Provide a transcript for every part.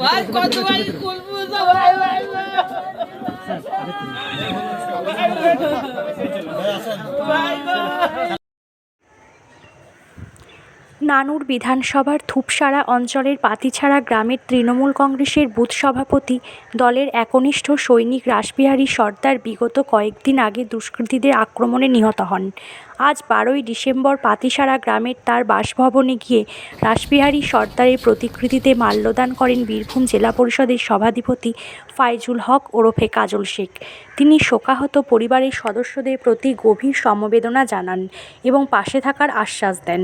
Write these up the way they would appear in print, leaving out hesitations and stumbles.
ভাই কতবার করবো তো ভাই ভাই ভাই নানুর বিধানসভার ধূপসারা অঞ্চলের পাতিছাড়া গ্রামের তৃণমূল কংগ্রেসের বুথ সভাপতি দলের একনিষ্ঠ সৈনিক রাসবিহারী সর্দার বিগত কয়েকদিন আগে দুষ্কৃতীদের আক্রমণে নিহত হন। আজ 12ই ডিসেম্বর পাতিছাড়া গ্রামের তার বাসভবনে গিয়ে রাসবিহারী সর্দারের প্রতিকৃতিতে মাল্যদান করেন বীরভূম জেলা পরিষদের সভাধিপতি ফাইজুল হক ওরফে কাজল শেখ। তিনি শোকাহত পরিবারের সদস্যদের প্রতি গভীর সমবেদনা জানান এবং পাশে থাকার আশ্বাস দেন।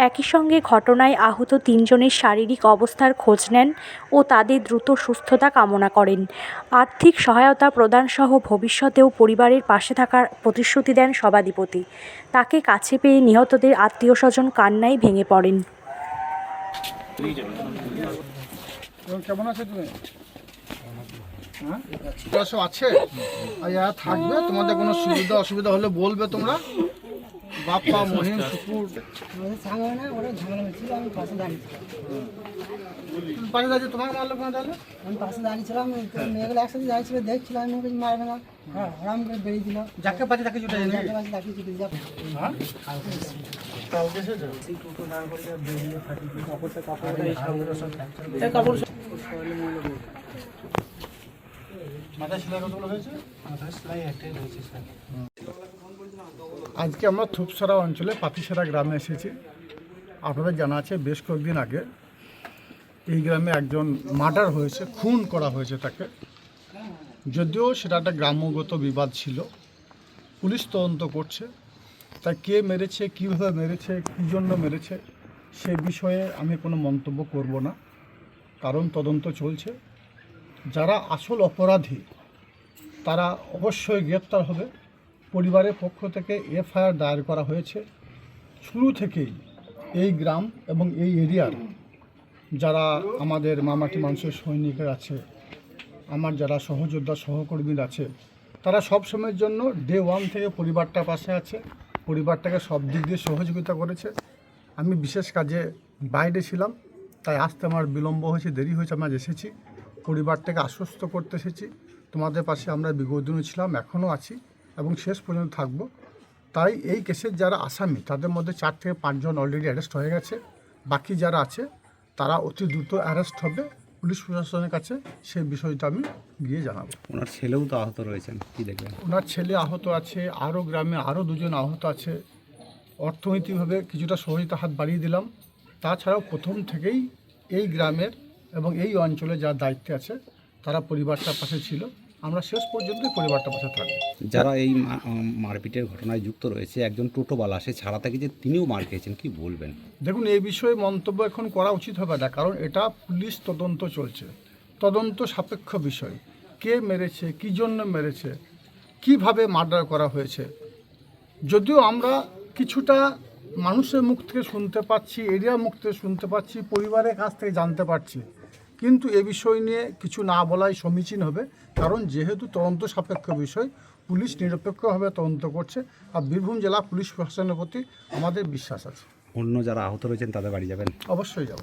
একই সঙ্গে ঘটনায় আহত 3 জনের শারীরিক অবস্থার খোঁজ নেন ও তাদের দ্রুত সুস্থতা কামনা করেন। আর্থিক সহায়তা প্রদানসহ ভবিষ্যতেও পরিবারের পাশে থাকার প্রতিশ্রুতি দেন সভাধিপতি। তাকে কাছে পেয়ে নিহতদের আত্মীয়স্বজন কান্নায় ভেঙে পড়েন। কেমন আছো তুমি? সব আছে আর থাকবে, তোমাদের কোনো সুবিধা অসুবিধা হলে বলবে তোমরা। বাপ্পা মহিম শুকুর পাশে দাঁড়িয়ে তোমাকে মারলো কেন? তাহলে আমি পাশে দাঁড়িয়েছিলাম, মেয়েগুলো একসাথে দাঁড়িয়েছিল, দেখছিলাম আমি কিছু মারবে না, আরাম করে বেরিয়ে দিল। যাকে পাচ্ছে তাকে ছুটে যাবে। তাকে ছুটে যাব। মাথায় সেলাই কতগুলো হয়েছে? মাথায় সেলাই একটাই হয়েছে। আজকে আমরা ধূপসারা অঞ্চলে পাতিছাড়া গ্রামে এসেছি। আপনাদের জানা আছে বেশ কয়েকদিন আগে এই গ্রামে একজন মার্ডার হয়েছে, খুন করা হয়েছে তাকে। যদিও সেটা একটা গ্রাম্যগত বিবাদ ছিল, পুলিশ তদন্ত করছে। তাই কে মেরেছে, কীভাবে মেরেছে, কী জন্য মেরেছে সে বিষয়ে আমি কোনো মন্তব্য করব না, কারণ তদন্ত চলছে। যারা আসল অপরাধী তারা অবশ্যই গ্রেপ্তার হবে। পরিবারের পক্ষ থেকে এফআইআর দায়ের করা হয়েছে। শুরু থেকেই এই গ্রাম এবং এই এরিয়ার যারা আমাদের মামাটি মানুষের সৈনিকের আছে, আমার যারা সহযোদ্ধা সহকর্মীরা আছে, তারা সব সময়ের জন্য ডে 1 থেকে পরিবারটার পাশে আছে, পরিবারটাকে সব দিক দিয়ে সহযোগিতা করেছে। আমি বিশেষ কাজে বাইরে ছিলাম, তাই আসতে আমার বিলম্ব হয়েছে, দেরি হয়েছে। আমরা এসেছি পরিবারটাকে আশ্বস্ত করতে এসেছি। তোমাদের পাশে আমরা বিগত দিনও ছিলাম, এখনও আছি এবং শেষ পর্যন্ত থাকব। তাই এই কেসের যারা আসামি তাদের মধ্যে 4 থেকে 5 জন অলরেডি অ্যারেস্ট হয়ে গেছে। বাকি যারা আছে তারা অতি দ্রুত অ্যারেস্ট হবে পুলিশ প্রশাসনের কাছে। সেই বিষয়টা আমি গিয়ে জানাবো। ওনার ছেলেও তো আহত রয়েছেন, কি দেখবেন? ওনার ছেলে আহত আছে, আরও গ্রামে আরও 2 জন আহত আছে। অর্থনৈতিকভাবে কিছুটা সহযোগিতা হাত বাড়িয়ে দিলাম। তাছাড়াও প্রথম থেকেই এই গ্রামের এবং এই অঞ্চলে যার দায়িত্বে আছে তারা পরিবারটার পাশে ছিল। আমরা শেষ পর্যন্ত পরিবারটার পাশে থাকবো। যারা এই মারপিটের ঘটনায় যুক্ত রয়েছে, একজন টোটোওয়ালা, সে ছাড়া থেকে যে তিনিও মার খেয়েছেন, কি বলবেন? দেখুন, এই বিষয়ে মন্তব্য এখন করা উচিত হবে না, কারণ এটা পুলিশ তদন্ত চলছে, তদন্ত সাপেক্ষ বিষয়। কে মেরেছে, কী জন্য মেরেছে, কিভাবে মার্ডার করা হয়েছে, যদিও আমরা কিছুটা মানুষের মুখ থেকে শুনতে পাচ্ছি, এরিয়ার মুখ থেকে শুনতে পাচ্ছি, পরিবারের কাছ থেকে জানতে পারছি, কিন্তু এ বিষয় নিয়ে কিছু না বলাই সমীচীন হবে। কারণ যেহেতু তদন্ত সাপেক্ষ বিষয়, পুলিশ নিরপেক্ষভাবে তদন্ত করছে। আর বীরভূম জেলা পুলিশ প্রশাসনের প্রতি আমাদের বিশ্বাস আছে। অন্য যারা আহত রয়েছেন তাদের বাড়ি যাবেন? অবশ্যই যাব।